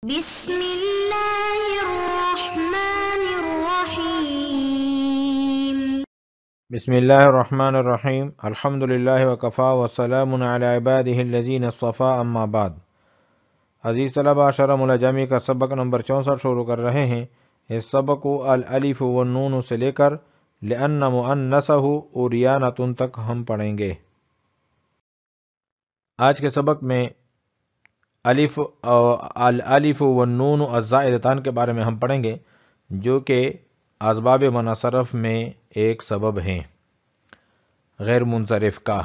بسم اللہ الرحمن الرحیم۔ بسم اللہ الرحمن الرحیم۔ الحمد للہ وکفا وسلام علی عبادہ الذین اصطفیٰ، اما بعد۔ عزیز طلبہ، شرح ملجمی کا سبق نمبر 64 شروع کر رہے ہیں۔ اس سبق کو الالف والنون سے لے کر لأن مؤنثہ اوریانۃ تک ہم پڑھیں گے۔ آج کے سبق میں الالف والنون الزائدتان کے بارے میں ہم پڑھیں گے، جو کہ اسباب منع صرف میں ایک سبب ہیں غیر منصرف کا۔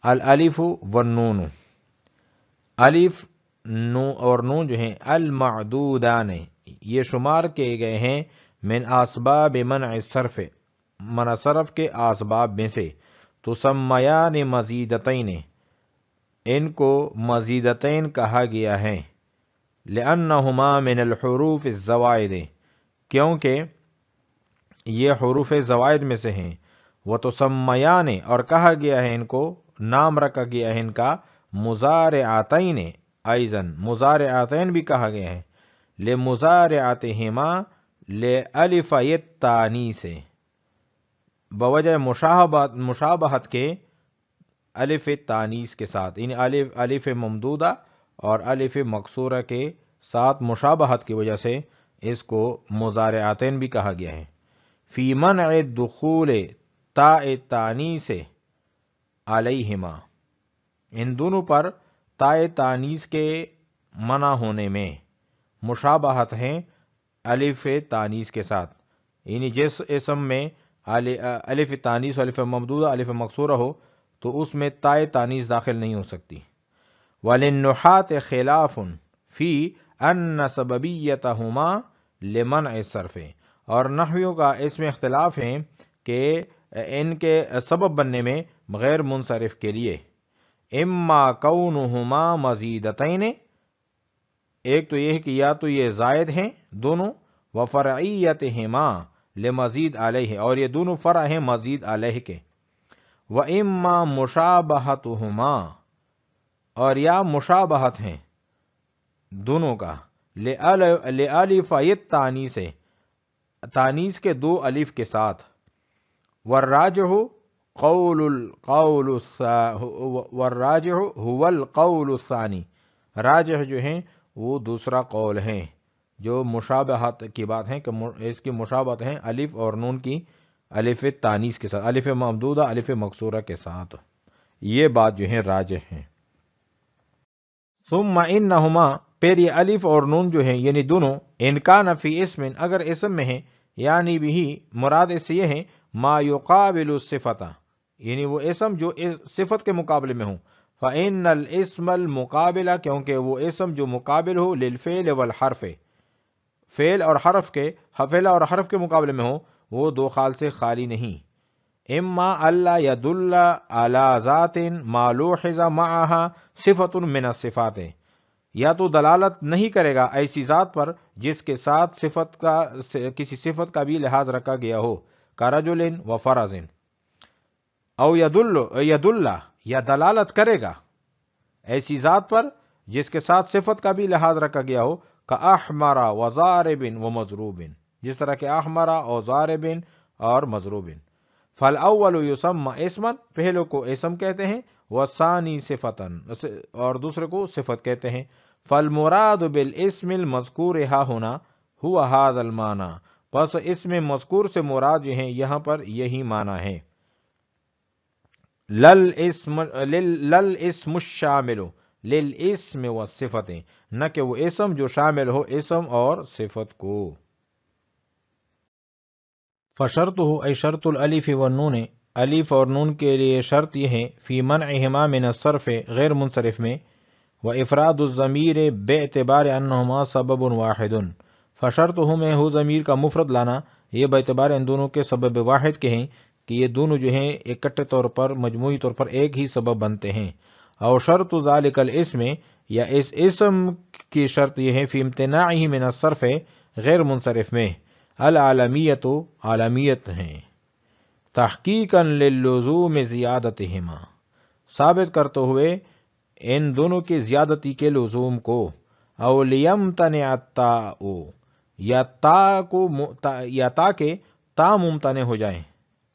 الالف والنون، الف اور نون جو ہیں المعدودان، یہ شمار کیے گئے ہیں من اسباب منع الصرف، منع صرف کے اسباب میں سے۔ تسمیان مزیدتین، ان کو مزیدتین کہا گیا ہے۔ لأنہما من الحروف الزوائد، کیونکہ یہ حروف زوائد میں سے ہیں۔ وتسمیان، اور کہا گیا ہے ان کو، نام رکھا گیا ہے ان کا مضارعتین، ایضاً مضارعتین بھی کہا گیا ہے۔ لمضارعتہما لألف التانیث، بوجہ مشابہت کے الف تانیث کے ساتھ، یعنی الف ممدودہ اور الف مکسورہ کے ساتھ مشابہت کی وجہ سے اس کو مضارعتین بھی کہا گیا ہے۔ فی منع دخول تاء التانیث علیہما، ان دونوں پر تاء تانیث کے منع ہونے میں مشابہت ہیں الف تانیث کے ساتھ، یعنی جس اسم میں الف تانیث، الف ممدودہ، الف مکسورہ ہو تو اس میں تاء تانیث داخل نہیں ہو سکتی۔ وَلِلنُّحَاةِ خِلَافٌ فِي أَنَّ سَبَبِيَّتَهُمَا لِمَنْعِ الصَّرْفِ، اور نحویوں کا اس میں اختلاف ہے کہ ان کے سبب بننے میں غیر منصرف کے لیے اما کونہما مزیدتین، ایک تو یہ ہے کہ یا تو یہ زائد ہیں دونوں، وفرعیتہما لمزید علیہ، اور یہ دونوں فرع ہیں مزید علیہ کے، وَإِمَّا مُشَابَہَتُهُمَا، اور یا مشابہت ہیں دونوں کا لألف التانیث، تانیث کے دو الف کے ساتھ۔ والراجح هو القول الثانی، راجح جو ہیں وہ دوسرا قول ہیں، جو مشابہت کی بات ہے کہ اس کی مشابہت ہیں الف اور نون کی الف تانیث کے ساتھ، الف ممدودہ الف مکسورہ کے ساتھ، یہ بات جو ہے راجح ہیں۔ ثم انہما، پھر یہ الف اور نون جو ہیں یعنی دونوں، ان کان فی اسم، اگر اسم میں ہیں، یعنی بھی مراد اس سے یہ ہے ما یقابل الصفۃ، یعنی وہ اسم جو صفت کے مقابلے میں ہوں۔ فإن الاسم المقابل، کیونکہ وہ اسم جو مقابل ہو للفعل والحرف، فعل اور حرف کے مقابلے میں ہو، وہ دو خال سے خالی نہیں۔ اما اللہ یدل علی ذات ما لوحظ معها صفۃ من الصفات، یا تو دلالت نہیں کرے گا ایسی ذات پر جس کے ساتھ کسی صفت کا بھی لحاظ رکھا گیا ہو، کرجل و فرز، او یدل، یا دلالت کرے گا ایسی ذات پر جس کے ساتھ صفت کا بھی لحاظ رکھا گیا ہو، کاحمر و ضارب و مضروب، جس طرح کہ احمر اور ضارب اور مضروب۔ فالاول یسمى اسما، پہلے کو اسم کہتے ہیں، والثانی صفتا، اور دوسرے کو صفت کہتے ہیں۔ فالمراد بالاسم المذکور ها هنا هو هذا المعنى، پس اسم مذکور سے مراد جو ہیں یہاں پر یہی معنی ہے۔ للاسم الشامل للاسم والصفت، نہ کہ وہ اسم جو شامل ہو اسم اور صفت کو۔ فشرطہ، ای شرط الالف والنون، الف اور نون کے لیے شرط یہ ہے فی منعہما من الصرف، غیر منصرف میں، وافراد الضمیر باعتبار انہما سبب واحد، فشرطہ میں ہو ضمیر کا مفرد لانا، یہ باعتبار ان دونوں کے سبب واحد کے ہیں کہ یہ دونوں جو ہیں اکٹھے طور پر مجموعی طور پر ایک ہی سبب بنتے ہیں۔ او شرط ذالک الاسم، یا اس اسم کی شرط یہ ہے فی امتناعہ من الصرف، غیر منصرف میں، العالمیت، عالمیت ہیں، تحقیقا للزوم زیادتہما، ثابت کرتے ہوئے ان دونوں کی زیادتی کے لزوم کو، او لیمتنع التاء، یا تا کے تا ممتنع ہو جائیں،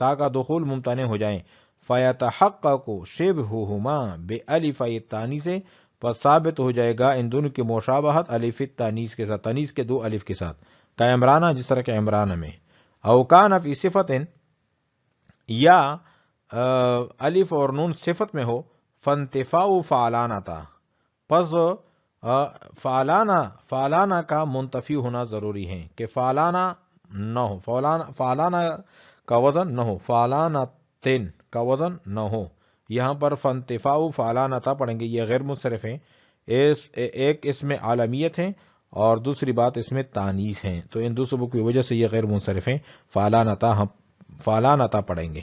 تا کا دخول ممتنع ہو جائیں، فیتحقق شبہہما بألف التانیث، پس ثابت ہو جائے گا ان دونوں کی مشابہت الف التانیث کے ساتھ، تانیث کے دو الف کے ساتھ، کا عمرانہ جس طرح کہ عمرانہ میں، او کان فی صفت، یا الف اور نون صفت میں ہو، فانتفاء فعلانہ تا، پس فعلانہ کا منتفی ہونا ضروری ہے کہ فعلانہ نہ ہو، فعلانہ کا وزن نہ ہو، فعلانتن کا وزن نہ ہو، یہاں پر فانتفاء فعلانہ تا پڑھیں گے، یہ غیر منصرف ہیں، ایک اس میں عالمیت ہے اور دوسری بات اس میں تانیث ہیں، تو ان دو سبب کی وجہ سے یہ غیر منصرف ہیں، فعلانہ تا پڑھیں گے۔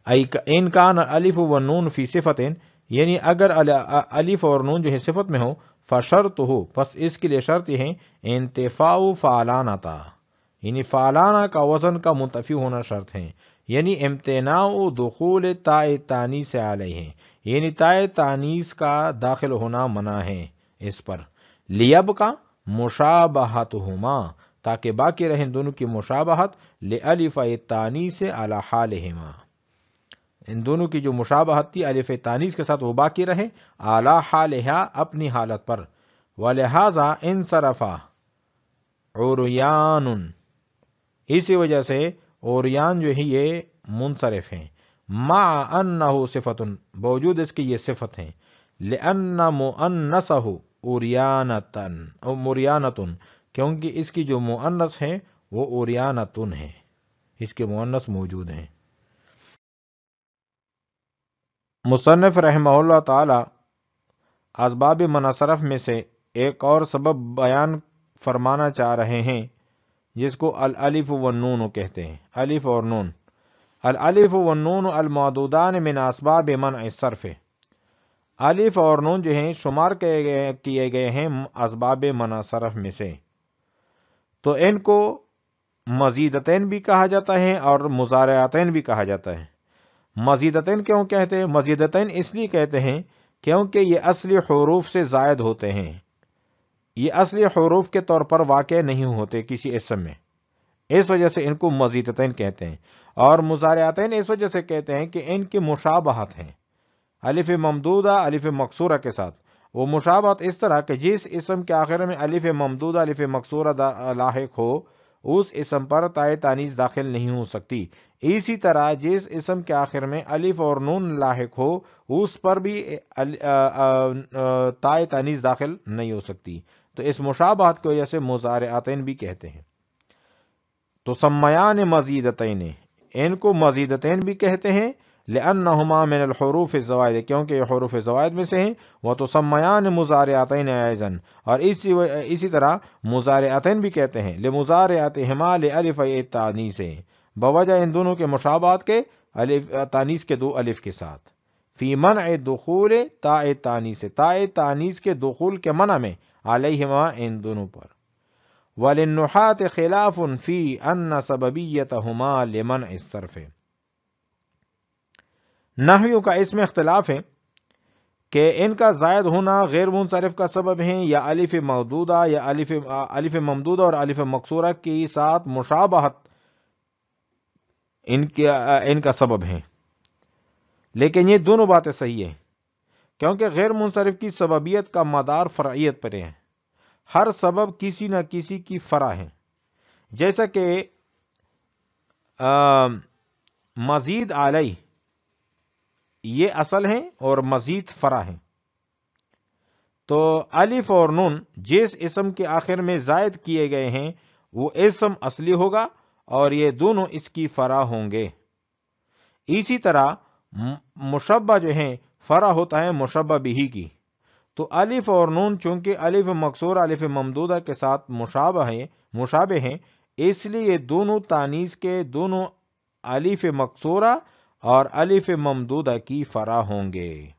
ان کان الف و نون فی صفت، یعنی اگر الف اور نون جو ہے صفت میں ہو، فشرط ہو، پس اس کے لیے شرط یہ ہے انتفاء فعلانہ تا، یعنی فعلانہ کا وزن کا منتفی ہونا شرط ہے، یعنی امتناع دخول تاء تانیث علیہ، یعنی تاء تانیث کا داخل ہونا منع ہے اس پر، لیبقى مشابہتہما، تاکہ باقی رہیں دونوں کی مشابہت، لالف التانیث علی حالہما، ان دونوں کی جو مشابہت تھی الف تانیث کے ساتھ وہ باقی رہے، اعلی حالہا اپنی حالت پر، ولہذا انصرف عریان، اسی وجہ سے عریان جو ہے یہ منصرف ہیں، مع انہ صفت، باوجود اس کے یہ صفت ہیں، لان مؤنثہ عریانۃ، کیونکہ اس کی جو مؤنث ہے وہ عریانۃ ہے، اس کے مؤنث موجود ہیں۔ مصنف رحمہ اللہ تعالی اسباب منع صرف میں سے ایک اور سبب بیان فرمانا چاہ رہے ہیں، جس کو الالف والنون کہتے ہیں، الف اور نون۔ الالف والنون المعدودان من اسباب منع الصرف، الف اور نون جو ہیں شمار کیے گئے ہیں اسباب منع صرف میں سے، تو ان کو مزیدتین بھی کہا جاتا ہے اور مضارعتین بھی کہا جاتا ہے۔ مزیدتین کیوں کہتے ہیں؟ مزیدتین اس لیے کہتے ہیں کیونکہ یہ اصلی حروف سے زائد ہوتے ہیں، یہ اصلی حروف کے طور پر واقع نہیں ہوتے کسی اسم میں، اس وجہ سے ان کو مزیدتین کہتے ہیں۔ اور مضارعتین اس وجہ سے کہتے ہیں کہ ان کی مشابہت ہیں الف ممدودہ الف مکسورہ کے ساتھ، وہ مشابہت اس طرح کہ جس اسم کے آخر میں الف ممدودہ الف مکسورہ لاحق ہو اس اسم پر تاء تانیث داخل نہیں ہو سکتی، اسی طرح جس اسم کے آخر میں الف اور نون لاحق ہو اس پر بھی تاء تانیث داخل نہیں ہو سکتی، تو اس مشابہت کی وجہ سے مضارعتین بھی کہتے ہیں۔ تو سمیان مزیدتین، ان کو مزیدتین بھی کہتے ہیں، لأنہما من الحروف الزوائد، کیونکہ یہ حروف زوائد میں سے ہیں، وتسمیان مضارعتین ایضا، اور اسی طرح مضارعتین بھی کہتے ہیں، لمضارعتہما لالف التانیث، بوجہ ان دونوں کے مشابہت کے تانیث کے دو الف کے ساتھ، فی منع دخول تاء تانیث، تاء تانیث کے دخول کے منع میں، علیہما ان دونوں پر۔ وللنحاة خلاف فی ان سببیتہما لمنع الصرف، نحویوں کا اس میں اختلاف ہے کہ ان کا زائد ہونا غیر منصرف کا سبب ہے یا الف ممدودہ یا الف ممدودہ اور الف مکسورہ کے ساتھ مشابہت ان کا سبب ہے، لیکن یہ دونوں باتیں صحیح ہیں، کیونکہ غیر منصرف کی سببیت کا مدار فرعیت پر ہے، ہر سبب کسی نہ کسی کی فرع ہے، جیسا کہ مزید علیہ یہ اصل ہیں اور مزید فرع ہیں، تو الف اور نون جس اسم کے آخر میں زائد کیے گئے ہیں وہ اسم اصلی ہوگا اور یہ دونوں اس کی فرع ہوں گے۔ اسی طرح مشبہ جو ہیں فرع ہوتا ہے مشبہ بہ کی، تو الف اور نون چونکہ الف مکسورہ الف ممدودہ کے ساتھ مشابہ ہیں، اس لیے دونوں تانیث کے دونوں الف مکسورہ اور الف ممدودہ کی فرع ہوں گے۔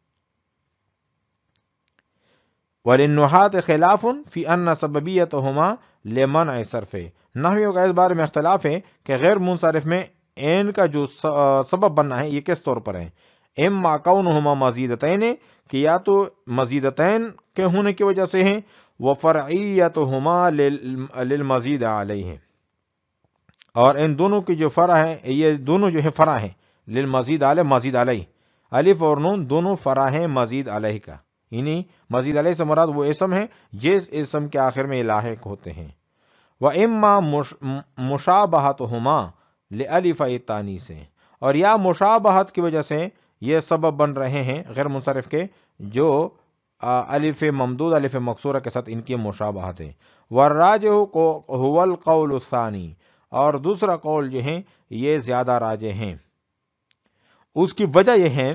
وللنحاة خلاف فی ان سببیتہما لمنع صرف، نحویوں کا اس بارے میں اختلاف ہے کہ غیر منصرف میں ان کا جو سبب بننا ہے یہ کس طور پر ہے، اما کونہما مزیدتین، کہ یا تو مزیدتین کے ہونے کی وجہ سے ہیں، وفرعیتہما للمزید علیہ، اور ان دونوں کی جو فرع ہے، یہ دونوں جو ہے فرع ہیں للمزید علیہ، مزید علیہ، الف اور نون دونوں فرع ہیں مزید علیہ کا، یعنی مزید علیہ سے مراد وہ اسم ہے جس اسم کے آخر میں لاحق ہوتے ہیں۔ وَإِمَّا مُشَابَهَتُهُمَا لِأَلِفَ التَّانِیث، اور یا مشابہت کی وجہ سے یہ سبب بن رہے ہیں غیر منصرف کے، جو الف ممدود الف مکسورہ کے ساتھ ان کی مشابہت ہے۔ والراجح هو القول الثانی، اور دوسرا قول جو ہیں یہ زیادہ راجح ہیں۔ اس کی وجہ یہ ہے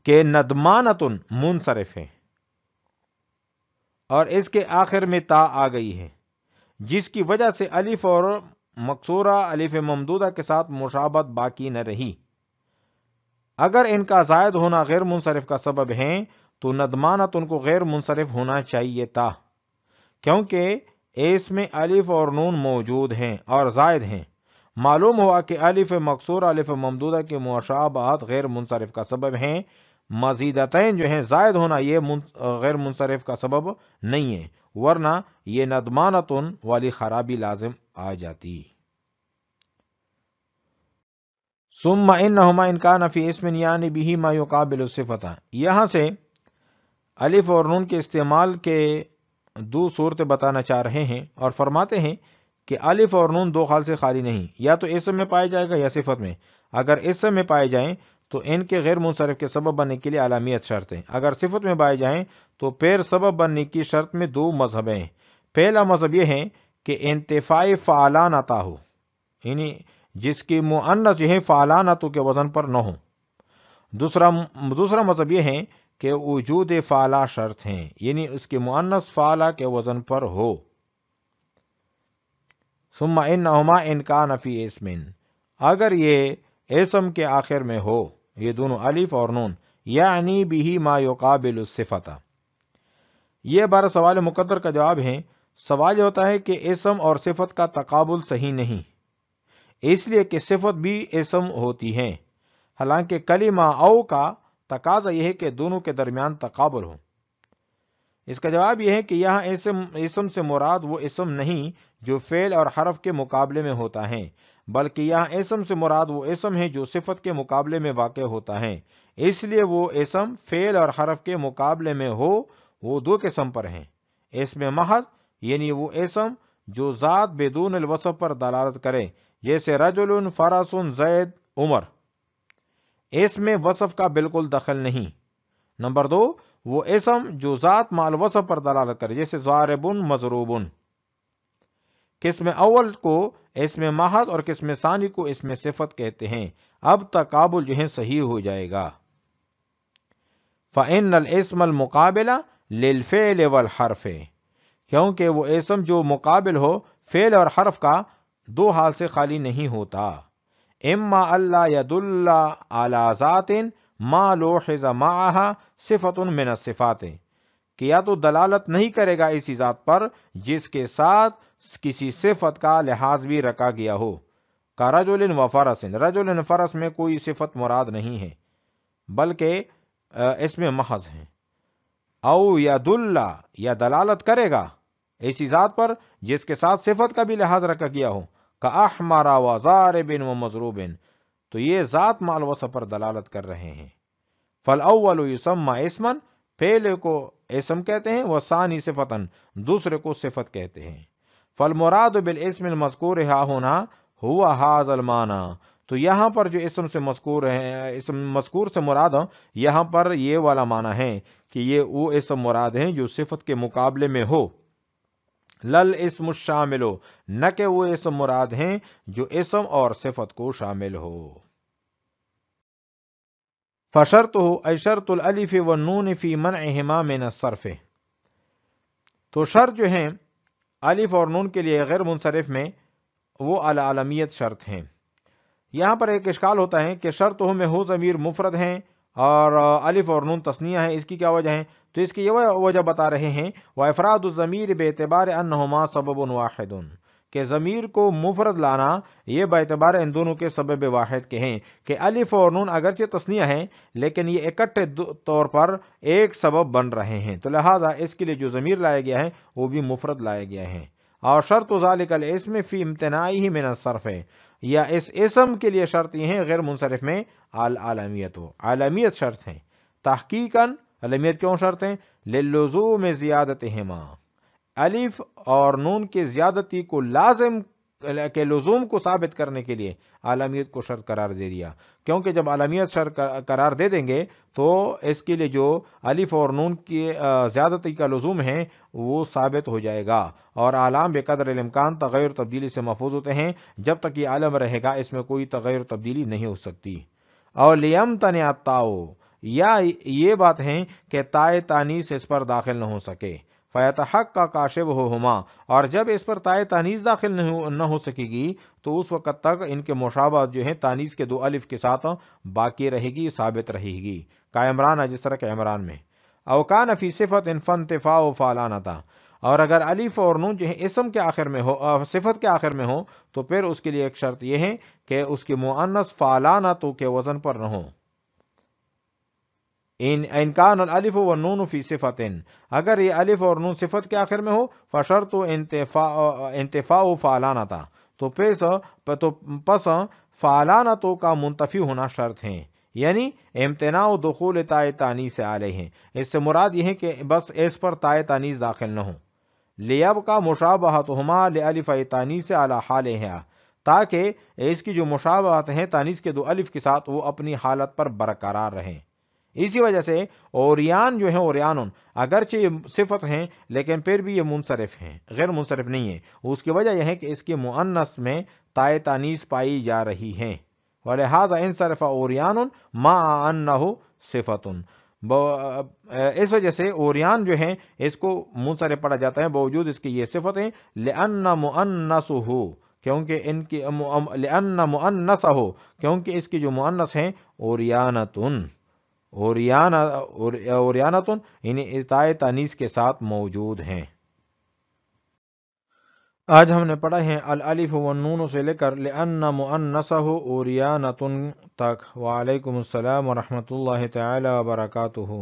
کہ ندمانۃ منصرف ہے اور اس کے آخر میں تا آ گئی ہے، جس کی وجہ سے الف اور مکسورہ الف ممدودہ کے ساتھ مشابہت باقی نہ رہی۔ اگر ان کا زائد ہونا غیر منصرف کا سبب ہے تو ندمانت ان کو غیر منصرف ہونا چاہیے تھا، کیونکہ اس میں الف اور نون موجود ہیں اور زائد ہیں۔ معلوم ہوا کہ الف مکسورہ الف ممدودہ کی مشابہت غیر منصرف کا سبب ہیں، مزیدتین جو ہیں زائد ہونا یہ غیر منصرف کا سبب نہیں ہے، ورنہ یہ ندمانتن والی خرابی لازم آ جاتی۔ ثم انہما ان کان فی اسم یعنی بہ ما یقابل الصفۃ، یہاں سے الف اور نون کے استعمال کے دو صورتیں بتانا چاہ رہے ہیں اور فرماتے ہیں کہ الف اور نون دو حال سے خالی نہیں، یا تو اسم میں پائے جائے گا یا صفت میں۔ اگر اسم میں پائے جائیں تو ان کے غیر منصرف کے سبب بننے کے لیے علامیت شرط ہے، اگر صفت میں پائے جائیں تو پھر سبب بننے کی شرط میں دو مذہب ہیں۔ پہلا مذہب یہ ہے کہ انتفاع فعلان عطا ہو، یعنی جس کی مؤنث جو ہے فعلانتو کے وزن پر نہ ہو۔ دوسرا مذہب یہ ہے کہ وجود فعلا شرط ہیں، یعنی اس کی مؤنث فعلا کے وزن پر ہو۔ ثم انہما ان کان فی اسم، اگر یہ اسم کے آخر میں ہو یہ دونوں الف اور نون، یعنی بہ ما یقابل الصفۃ، یہ بارہ سوال مقدر کا جواب ہے۔ سوال یہ ہوتا ہے کہ اسم اور صفت کا تقابل صحیح نہیں، اس لیے کہ صفت بھی اسم ہوتی ہے، حالانکہ کلمہ او کا تقاضا یہ ہے کہ دونوں کے درمیان تقابل ہو۔ اس کا جواب یہ ہے کہ یہاں اسم سے مراد وہ اسم نہیں جو فعل اور حرف کے مقابلے میں ہوتا ہے، بلکہ یہاں اسم سے مراد وہ اسم ہے جو صفت کے مقابلے میں واقع ہوتا ہے۔ اس لیے وہ اسم فعل اور حرف کے مقابلے میں ہو، وہ دو قسم پر ہیں۔ اسم محض یعنی وہ اسم جو ذات بدون الوصف پر دلالت کرے، جیسے رجل، فرس، زید، عمر، اس میں وصف کا بالکل دخل نہیں۔ نمبر دو، وہ اسم جو ذات مع الوصف پر دلالت کرے، جیسے ضارب، مضروب۔ قسم اول کو اسم محض اور قسم ثانی کو اسم صفت کہتے ہیں۔ اب تقابل جو ہے صحیح ہو جائے گا۔ فَإِنَّ الْإِسْمَ الْمُقَابِلَ لِلْفِعْلِ وَالْحَرْفِ، کیونکہ وہ اسم جو مقابل ہو فعل اور حرف کا دو حال سے خالی نہیں ہوتا۔ اما اللہ یدل علی ذات ما لوحظ معها صفت من الصفات، کہ یا تو دلالت نہیں کرے گا اسی ذات پر جس کے ساتھ کسی صفت کا لحاظ بھی رکھا گیا ہو، کا رجل و فرس، رجل فرس میں کوئی صفت مراد نہیں ہے بلکہ اس میں محض ہے۔ او یدل، یا دلالت کرے گا ایسی ذات پر جس کے ساتھ صفت کا بھی لحاظ رکھا گیا ہو، کا احمر و ضارب و مضروب، تو یہ ذات مع الوصف پر دلالت کر رہے ہیں۔ فالاول یسمى اسما، پہلے کو اسم کہتے ہیں، والثانی صفتا، دوسرے کو صفت کہتے ہیں۔ فالمراد بالاسم المذکور ہا ہونا ہوا ھذا المعنی، تو یہاں پر جو اسم سے مذکور ہے، اسم مذکور سے مراد یہاں پر یہ والا معنی ہے کہ یہ وہ اسم مراد ہیں جو صفت کے مقابلے میں ہو، لل اسم الشامل ہو، نہ کہ وہ اسم مراد ہیں جو اسم اور صفت کو شامل ہو۔ فشرطه ای شرط الالف والنون فی منعهما من الصرف، تو شرط جو ہیں الف اور نون کے لیے غیر منصرف میں وہ العالمیت شرط ہیں۔ یہاں پر ایک اشکال ہوتا ہے کہ شرط میں ہو ضمیر مفرد ہیں اور الف اور نون تثنیہ ہے، اس کی کیا وجہ ہے؟ تو اس کی یہ وجہ بتا رہے ہیں، وَإِفْرَادُ الضَّمِيرِ بِاعْتِبَارِ أَنَّهُمَا سَبَبٌ وَاحِدٌ، کہ ضمیر کو مفرد لانا یہ باعتبار ان دونوں کے سبب واحد کے ہیں کہ الف اور نون اگرچہ تثنیہ ہیں لیکن یہ اکٹھے طور پر ایک سبب بن رہے ہیں، تو لہٰذا اس کے لیے جو ضمیر لایا گیا ہے وہ بھی مفرد لایا گیا ہے۔ اور شرط ذالک الاسم فی امتناعہ من الصرف ہے، یا اس اسم کے لیے شرط یہ ہے غیر منصرف میں العالمیت ہو، عالمیت شرط ہے۔ تحقیقاً عالمیت کیوں شرط ہے؟ للزوم زیادتہما، الف اور نون کی زیادتی کو لازم کے لزوم کو ثابت کرنے کے لیے عالمیت کو شرط قرار دے دیا، کیونکہ جب عالمیت شرط قرار دے دیں گے تو اس کے لیے جو الف اور نون کی زیادتی کا لزوم ہے وہ ثابت ہو جائے گا، اور عالم بقدر الامکان تغیر تبدیلی سے محفوظ ہوتے ہیں، جب تک یہ عالم رہے گا اس میں کوئی تغیر تبدیلی نہیں ہو سکتی۔ اور لیمتنع التاء، یا یہ بات ہے کہ تائے تانیث اس پر داخل نہ ہو سکے، فیتحقق شبہہما، اور جب اس پر تائے تانیث داخل نہ ہو سکے گی تو اس وقت تک ان کے مشابہت جو ہیں تانیث کے دو الف کے ساتھ باقی رہے گی، ثابت رہے گی، کا عمران جس طرح کہ عمران میں۔ او کان فی صفت فانتفاء فعلانتا، اور اگر الف اور نون جو ہے اسم کے آخر میں ہو، صفت کے آخر میں ہو، تو پھر اس کے لیے ایک شرط یہ ہے کہ اس کے مؤنث فعلانتو کے وزن پر نہ ہو۔ ان کان الالف والنون فی صفت، اگر یہ الف اور نون صفت کے آخر میں ہو، فشرط انتفاء فعلانتا، تو پس فعلانتو کا منتفی ہونا شرط ہے، یعنی امتناع دخول تائے تانیث علیہ، اس سے مراد یہ ہے کہ بس اس پر تائے تانیث داخل نہ ہو۔ لیبقى مشابہتہما لالف تانیث علی حالہا، تاکہ اس کی جو مشابہت ہیں تانیث کے دو الف کے ساتھ وہ اپنی حالت پر برقرار رہیں۔ اسی وجہ سے اوریان جو ہیں اوریانن، اگرچہ یہ صفت ہیں لیکن پھر بھی یہ منصرف ہیں، غیر منصرف نہیں ہے، اس کی وجہ یہ ہے کہ اس کے مؤنث میں تائے تانیث پائی جا رہی ہیں، ولہذا انصرف اوریان مع انہ صفت، اس وجہ سے اوریان جو ہیں اس کو منصرف پڑھا جاتا ہے باوجود اس کی یہ صفت ہیں، لأن مؤنثہ، کیونکہ ان کی لأن مؤنثہ، کیونکہ اس کی جو مؤنث ہیں اوریانتن، اوریانتن یعنی تائے تانیث کے ساتھ موجود ہیں۔ آج ہم نے پڑھا ہے الالف والنون سے لے کر لأن مؤنثہ اوریانتن تک۔ وعلیکم السلام ورحمۃ اللہ تعالی وبرکاتہ۔